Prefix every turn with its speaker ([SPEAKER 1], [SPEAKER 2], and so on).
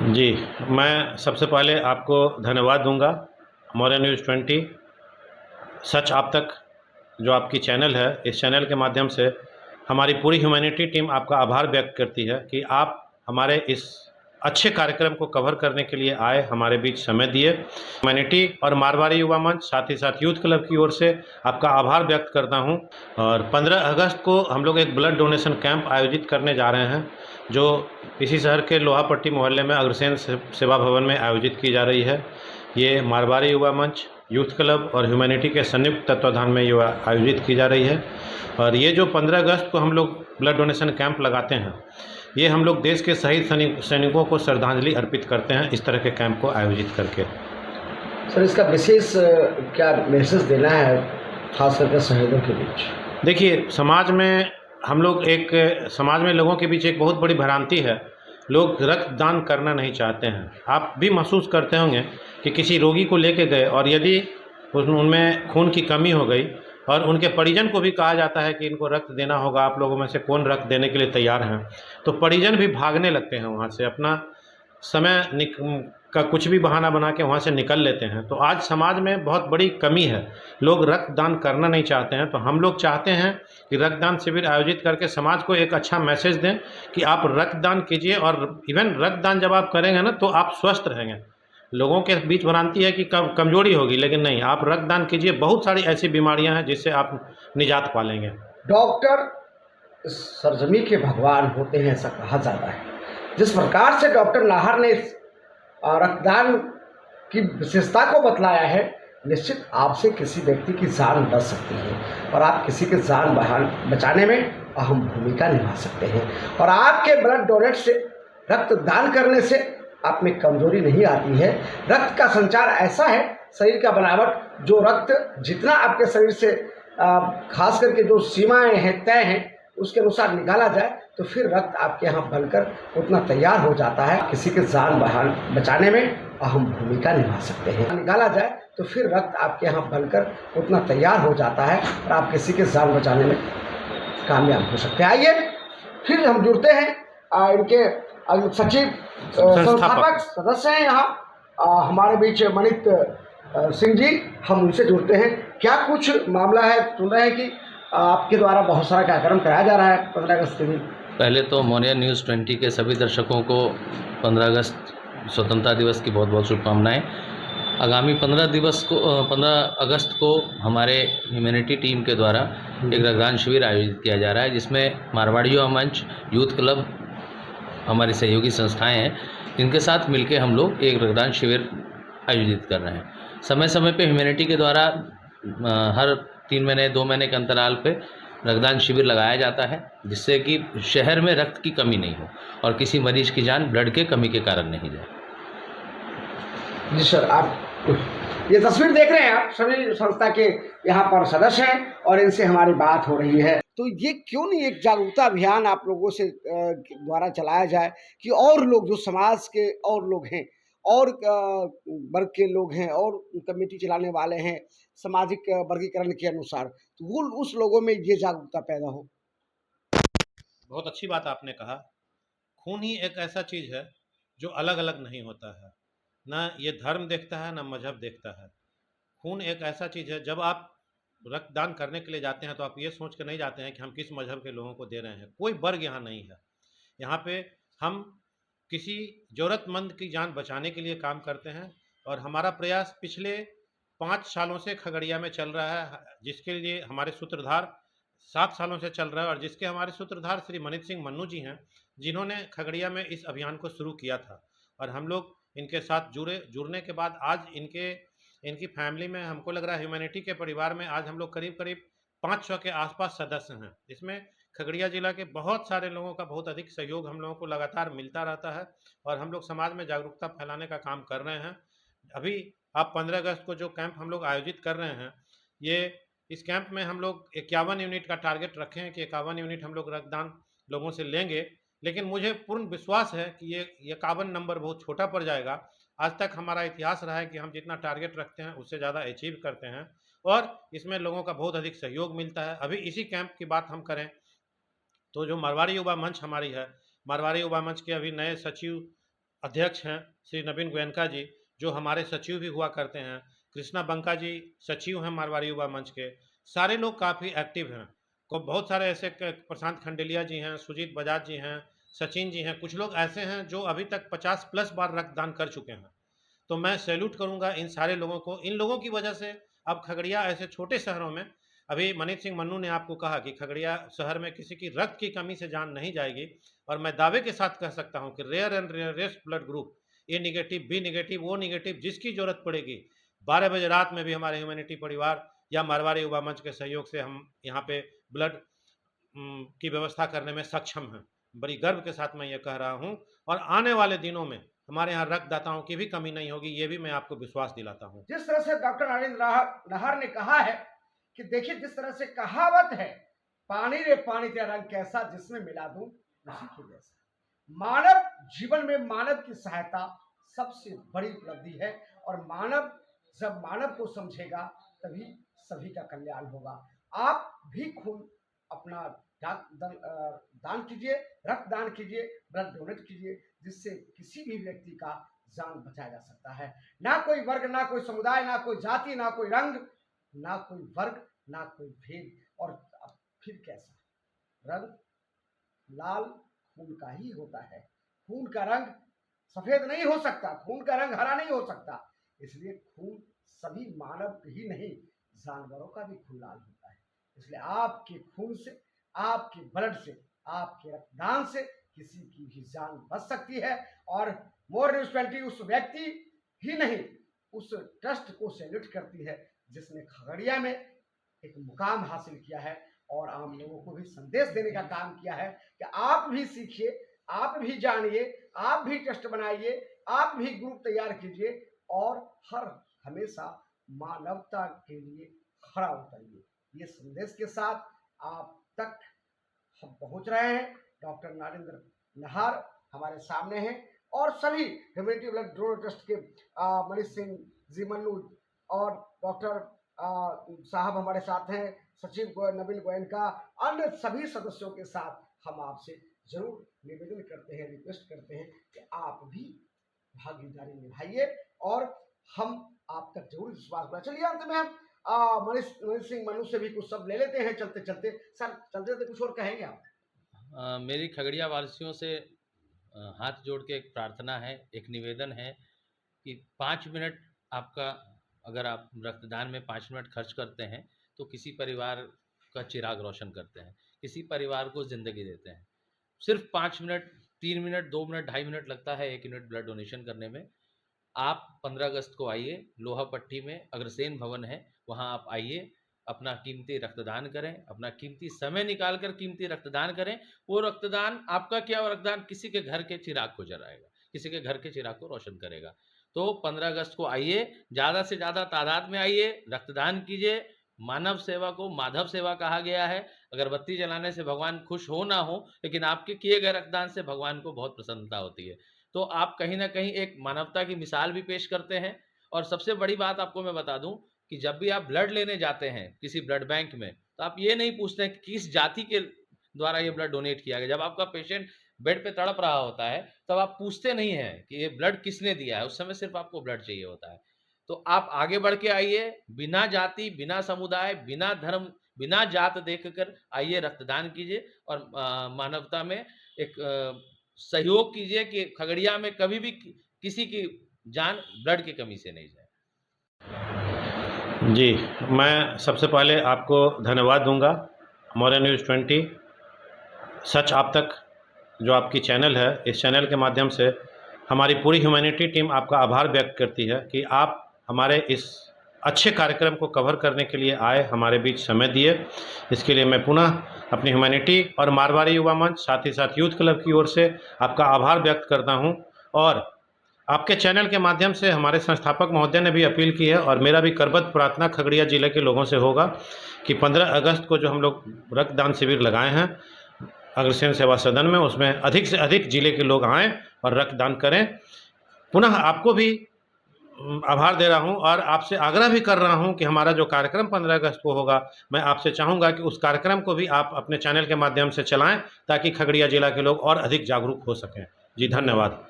[SPEAKER 1] जी, मैं सबसे पहले आपको धन्यवाद दूँगा, मौर्य न्यूज़ 20 सच आप तक जो आपकी चैनल है, इस चैनल के माध्यम से हमारी पूरी ह्यूमैनिटी टीम आपका आभार व्यक्त करती है कि आप हमारे इस अच्छे कार्यक्रम को कवर करने के लिए आए, हमारे बीच समय दिए। ह्यूमैनिटी और मारवाड़ी युवा मंच, साथ ही साथ यूथ क्लब की ओर से आपका आभार व्यक्त करता हूँ। और 15 अगस्त को हम लोग एक ब्लड डोनेशन कैंप आयोजित करने जा रहे हैं, जो इसी शहर के लोहापट्टी मोहल्ले में अग्रसेन सेवा भवन में आयोजित की जा रही है। ये मारवाड़ी युवा मंच, यूथ क्लब और ह्यूमैनिटी के संयुक्त तत्वाधान में ये आयोजित की जा रही है। और ये जो 15 अगस्त को हम लोग ब्लड डोनेशन कैंप लगाते हैं, ये हम लोग देश के शहीद सैनिकों को श्रद्धांजलि अर्पित करते हैं इस तरह के कैंप को आयोजित करके।
[SPEAKER 2] सर, इसका विशेष क्या मैसेज देना है खास करके शहीदों के बीच?
[SPEAKER 1] देखिए, समाज में लोगों के बीच एक बहुत बड़ी भ्रांति है। लोग रक्तदान करना नहीं चाहते हैं। आप भी महसूस करते होंगे कि किसी रोगी को लेके गए और यदि उनमें खून की कमी हो गई और उनके परिजन को भी कहा जाता है कि इनको रक्त देना होगा, आप लोगों में से कौन रक्त देने के लिए तैयार हैं, तो परिजन भी भागने लगते हैं वहाँ से, अपना समय का कुछ भी बहाना बना के वहाँ से निकल लेते हैं। तो आज समाज में बहुत बड़ी कमी है, लोग रक्तदान करना नहीं चाहते हैं। तो हम लोग चाहते हैं कि रक्तदान शिविर आयोजित करके समाज को एक अच्छा मैसेज दें कि आप रक्तदान कीजिए, और इवन रक्तदान जब आप करेंगे ना तो आप स्वस्थ रहेंगे। लोगों के बीच भ्रांति है कि कमजोरी होगी, लेकिन नहीं, आप रक्तदान कीजिए। बहुत सारी ऐसी बीमारियां हैं जिससे आप निजात पा लेंगे।
[SPEAKER 2] डॉक्टर सरजमी के भगवान होते हैं ऐसा कहा जाता है। जिस प्रकार से डॉक्टर नाहर ने रक्तदान की विशेषता को बतलाया है, निश्चित आपसे किसी व्यक्ति की जान बच सकती है और आप किसी की जान बचाने में अहम भूमिका निभा सकते हैं। और आपके ब्लड डोनेट से, रक्तदान करने से आप में कमजोरी नहीं आती है। रक्त का संचार ऐसा है, शरीर का बनावट, जो रक्त जितना आपके शरीर से खास करके जो सीमाएं हैं, तय हैं, उसके अनुसार निकाला जाए तो फिर रक्त आपके यहाँ बनकर उतना तैयार हो जाता है, किसी के जान बचाने में अहम भूमिका निभा सकते हैं। निकाला जाए तो फिर रक्त आपके यहाँ बनकर उतना तैयार हो जाता है और आप किसी के जान बचाने में कामयाब हो सकते हैं। आइए फिर हम जुड़ते हैं इनके सचिव संस्थापक सदस्य हैं यहाँ हमारे बीच मनित सिंह जी, हम उनसे जुड़ते हैं। क्या कुछ मामला है, सुन रहे हैं कि आपके द्वारा बहुत सारा कार्यक्रम कराया जा रहा है 15 अगस्त के दिन।
[SPEAKER 3] पहले तो मौर्य न्यूज़ 20 के सभी दर्शकों को 15 अगस्त स्वतंत्रता दिवस की बहुत बहुत शुभकामनाएं। आगामी 15 अगस्त को हमारे ह्यूमैनिटी टीम के द्वारा एक रक्तदान शिविर आयोजित किया जा रहा है, जिसमें मारवाड़ी युवा मंच, यूथ क्लब, हमारी सहयोगी संस्थाएं हैं, जिनके साथ मिलकर हम लोग एक रक्तदान शिविर आयोजित कर रहे हैं। समय समय पे ह्यूमैनिटी के द्वारा हर 3 महीने 2 महीने के अंतराल पे रक्तदान शिविर लगाया जाता है, जिससे कि शहर में रक्त की कमी नहीं हो और किसी मरीज की जान ब्लड के कमी के कारण नहीं जाए।
[SPEAKER 2] जी सर, आप ये तस्वीर देख रहे हैं, आप सभी संस्था के यहाँ पर सदस्य हैं और इनसे हमारी बात हो रही है। तो ये क्यों नहीं एक जागरूकता अभियान आप लोगों से द्वारा चलाया जाए कि और लोग, जो समाज के और लोग हैं और वर्ग के लोग हैं और कमेटी चलाने वाले हैं सामाजिक वर्गीकरण के अनुसार, तो वो उस लोगों में ये जागरूकता पैदा हो।
[SPEAKER 1] बहुत अच्छी बात आपने कहा। खून ही एक ऐसा चीज है जो अलग अलग नहीं होता है, ना ये धर्म देखता है ना मजहब देखता है। खून एक ऐसा चीज है, जब आप रक्तदान करने के लिए जाते हैं तो आप ये सोच कर नहीं जाते हैं कि हम किस मजहब के लोगों को दे रहे हैं। कोई वर्ग यहाँ नहीं है। यहाँ पे हम किसी ज़रूरतमंद की जान बचाने के लिए काम करते हैं, और हमारा प्रयास पिछले 5 सालों से खगड़िया में चल रहा है, जिसके लिए हमारे सूत्रधार 7 सालों से चल रहा है, और जिसके हमारे सूत्रधार श्री मनित सिंह मन्नू जी हैं, जिन्होंने खगड़िया में इस अभियान को शुरू किया था। और हम लोग इनके साथ जुड़ने के बाद आज इनकी फैमिली में, हमको लग रहा है ह्यूमैनिटी के परिवार में आज हम लोग करीब करीब 500 के आसपास सदस्य हैं। इसमें खगड़िया जिला के बहुत सारे लोगों का बहुत अधिक सहयोग हम लोगों को लगातार मिलता रहता है, और हम लोग समाज में जागरूकता फैलाने का काम कर रहे हैं। अभी आप 15 अगस्त को जो कैंप हम लोग आयोजित कर रहे हैं, इस कैंप में हम लोग 51 यूनिट का टारगेट रखे हैं कि 51 यूनिट हम लोग रक्तदान लोगों से लेंगे। लेकिन मुझे पूर्ण विश्वास है कि ये 51 नंबर बहुत छोटा पड़ जाएगा। आज तक हमारा इतिहास रहा है कि हम जितना टारगेट रखते हैं उससे ज़्यादा अचीव करते हैं, और इसमें लोगों का बहुत अधिक सहयोग मिलता है। अभी इसी कैंप की बात हम करें तो जो मारवाड़ी युवा मंच हमारी है, मारवाड़ी युवा मंच के अभी नए सचिव अध्यक्ष हैं श्री नवीन गोयनका जी, जो हमारे सचिव भी हुआ करते हैं, कृष्णा बंका जी सचिव हैं मारवाड़ी युवा मंच के, सारे लोग काफ़ी एक्टिव हैं। को बहुत सारे ऐसे प्रशांत खंडेलिया जी हैं, सुजीत बजाज जी हैं, सचिन जी हैं, कुछ लोग ऐसे हैं जो अभी तक 50+ बार रक्तदान कर चुके हैं। तो मैं सैल्यूट करूंगा इन सारे लोगों को। इन लोगों की वजह से अब खगड़िया ऐसे छोटे शहरों में, अभी मनीष सिंह मन्नू ने आपको कहा कि खगड़िया शहर में किसी की रक्त की कमी से जान नहीं जाएगी, और मैं दावे के साथ कह सकता हूं कि rare and rarest blood group, A negative, B negative, O negative, जिसकी जरूरत पड़ेगी 12 बजे रात में भी हमारे ह्यूमैनिटी परिवार या मारवाड़ी युवा मंच के सहयोग से हम यहाँ पे ब्लड की व्यवस्था करने में सक्षम हैं। बड़ी गर्व के साथ मैं ये कह रहा हूँ, और आने वाले दिनों में हमारे यहाँ रक्तदाताओं की भी कमी नहीं होगी, ये भी मैं आपको विश्वास दिलाता हूँ।
[SPEAKER 2] जिस तरह से डॉक्टर नरेंद्र नाहर ने कहा है कि देखिए, जिस तरह से कहावत है, पानी रे पानी तेरा रंग कैसा, जिसमें मिला दूं उसी के जैसा। मानव जीवन में मानव की सहायता सबसे बड़ी उपलब्धि है, और मानव जब मानव को समझेगा तभी सभी का कल्याण होगा। आप भी खून अपना दान कीजिए, रक्तदान कीजिए, ब्लड डोनेट कीजिए, जिससे किसी भी व्यक्ति का जान बचाया जा सकता है। ना कोई वर्ग, ना कोई समुदाय, ना कोई जाति, ना कोई रंग, ना कोई वर्ग, ना कोई भेद। और फिर कैसा रंग लाल खून का ही होता है। खून का रंग सफेद नहीं हो सकता, खून का रंग हरा नहीं हो सकता। इसलिए खून सभी मानव ही नहीं, जानवरों का भी खून लाल होता है। इसलिए आपके खून से, आपके ब्लड से, आपके रक्तदान से किसी की भी जान बच सकती है। और मोर न्यूज 20 उस व्यक्ति ही नहीं, उस ट्रस्ट को सैल्यूट करती है जिसने खगड़िया में एक मुकाम हासिल किया है, और आम लोगों को भी संदेश देने का काम किया है कि आप भी सीखिए, आप भी जानिए, आप भी ट्रस्ट बनाइए, आप भी ग्रुप तैयार कीजिए, और हर हमेशा मानवता के लिए खड़ा उतरिए। ये संदेश के साथ आप तक हम पहुंच रहे हैं। डॉक्टर नरेंद्र नाहर हमारे सामने हैं, और सभी ह्यूमैनिटी ब्लड डोनर ट्रस्ट के मनीष सिंह जी मन्नू और डॉक्टर साहब हमारे साथ हैं, सचिव नवीन गोयनका, अन्य सभी सदस्यों के साथ हम आपसे जरूर निवेदन करते हैं, रिक्वेस्ट करते हैं कि आप भी भागीदारी निभाइए, और हम आप तक जरूर विश्वास बढ़ाए। चलिए अंत में हम मनीष सिंह मन्नू से भी कुछ शब्द ले लेते हैं चलते चलते। सर, चलते चलते कुछ और कहेंगे आप?
[SPEAKER 3] मेरी खगड़िया वासियों से हाथ जोड़ के एक प्रार्थना है, एक निवेदन है कि 5 मिनट आपका, अगर आप रक्तदान में 5 मिनट खर्च करते हैं तो किसी परिवार का चिराग रोशन करते हैं, किसी परिवार को ज़िंदगी देते हैं। सिर्फ 5 मिनट, 3 मिनट, 2 मिनट, 2.5 मिनट लगता है 1 यूनिट ब्लड डोनेशन करने में। आप 15 अगस्त को आइए, लोहा पट्टी में अग्रसेन भवन है, वहाँ आप आइए, अपना कीमती रक्तदान करें, अपना कीमती समय निकाल कर कीमती रक्तदान करें। वो रक्तदान आपका क्या, वो रक्तदान किसी के घर के चिराग को जलाएगा, किसी के घर के चिराग को रोशन करेगा। तो 15 अगस्त को आइए, ज़्यादा से ज़्यादा तादाद में आइए, रक्तदान कीजिए। मानव सेवा को माधव सेवा कहा गया है। अगरबत्ती जलाने से भगवान खुश हो ना हो, लेकिन आपके किए गए रक्तदान से भगवान को बहुत प्रसन्नता होती है। तो आप कहीं न कहीं एक मानवता की मिसाल भी पेश करते हैं। और सबसे बड़ी बात आपको मैं बता दूँ कि जब भी आप ब्लड लेने जाते हैं किसी ब्लड बैंक में, तो आप ये नहीं पूछते हैं कि किस जाति के द्वारा ये ब्लड डोनेट किया गया। जब आपका पेशेंट बेड पे तड़प रहा होता है, तब आप पूछते नहीं हैं कि ये ब्लड किसने दिया है, उस समय सिर्फ आपको ब्लड चाहिए होता है। तो आप आगे बढ़ के आइए, बिना जाति, बिना समुदाय, बिना धर्म, बिना जात देखकर आइए, रक्तदान कीजिए, और मानवता में एक सहयोग कीजिए कि खगड़िया में कभी भी किसी की जान ब्लड की कमी से नहीं जाए।
[SPEAKER 1] जी, मैं सबसे पहले आपको धन्यवाद दूंगा, मोर न्यूज़ 20 सच आप तक जो आपकी चैनल है, इस चैनल के माध्यम से हमारी पूरी ह्यूमैनिटी टीम आपका आभार व्यक्त करती है कि आप हमारे इस अच्छे कार्यक्रम को कवर करने के लिए आए, हमारे बीच समय दिए। इसके लिए मैं पुनः अपनी ह्यूमैनिटी और मारवाड़ी युवा मंच, साथ ही साथ यूथ क्लब की ओर से आपका आभार व्यक्त करता हूं। और आपके चैनल के माध्यम से हमारे संस्थापक महोदय ने भी अपील की है, और मेरा भी करबद्ध प्रार्थना खगड़िया जिले के लोगों से होगा कि 15 अगस्त को जो हम लोग रक्तदान शिविर लगाए हैं अग्रसेन सेवा सदन में, उसमें अधिक से अधिक जिले के लोग आएँ और रक्तदान करें। पुनः आपको भी आभार दे रहा हूं, और आपसे आग्रह भी कर रहा हूं कि हमारा जो कार्यक्रम 15 अगस्त को होगा, मैं आपसे चाहूँगा कि उस कार्यक्रम को भी आप अपने चैनल के माध्यम से चलाएं, ताकि खगड़िया जिला के लोग और अधिक जागरूक हो सकें। जी, धन्यवाद।